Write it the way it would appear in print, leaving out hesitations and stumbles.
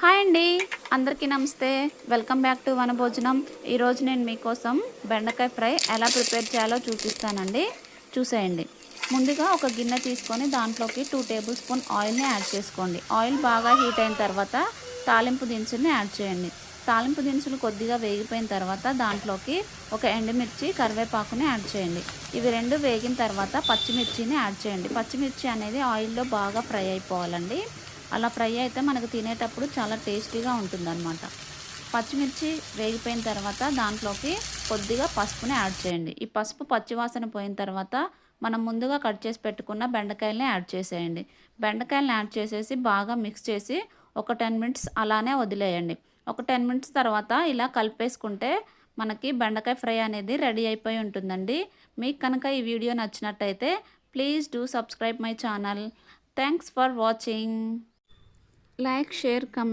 Hi అండి. అందరికీ నమస్తే. Welcome back to Vanabhojanam. ఈరోజు నేను మీకోసం బెండకాయ ఫ్రై ఎలా ప్రిపేర్ చేయాలో చూపిస్తానండి. చూసేయండి. ముందుగా ఒక గిన్నె తీసుకొని దాంట్లోకి 2 టేబుల్ స్పూన్ ఆయిల్ని యాడ్ చేసుకోండి. ఆయిల్ బాగా హీట్ అయిన తర్వాత తాలింపు దినుసుల్ని యాడ్ చేయండి. తాలింపు దినుసులు కొద్దిగా వేగిపోయిన తర్వాత దాంట్లోకి ఒక ఎండుమిర్చి, కరివేపాకుని యాడ్ చేయండి. ఇవి రెండు వేగిన తర్వాత పచ్చిమిర్చిని యాడ్ చేయండి. పచ్చిమిర్చి అనేది ఆయిల్లో బాగా ఫ్రై అయిపోవాలండి. అలా ఫ్రై అయితే మనకు తినేటప్పుడు చాలా టేస్టీగా ఉంటుందన్నమాట. పచ్చిమిర్చి వేగిపోయిన తర్వాత దాంట్లోకి కొద్దిగా పసుపుని యాడ్ చేయండి. ఈ పసుపు పచ్చివాసన పోయిన తర్వాత మనం ముందుగా కట్ చేసి పెట్టుకున్న బెండకాయలని యాడ్ చేసేయండి. బెండకాయలను యాడ్ చేసేసి బాగా మిక్స్ చేసి ఒక 10 మినిట్స్ అలానే వదిలేయండి. ఒక 10 మినిట్స్ తర్వాత ఇలా కలిపేసుకుంటే మనకి బెండకాయ ఫ్రై అనేది రెడీ అయిపోయి ఉంటుందండి. మీకు కనుక ఈ వీడియో నచ్చినట్టయితే please do subscribe my channel. Thanks for watching. Like, share, comment.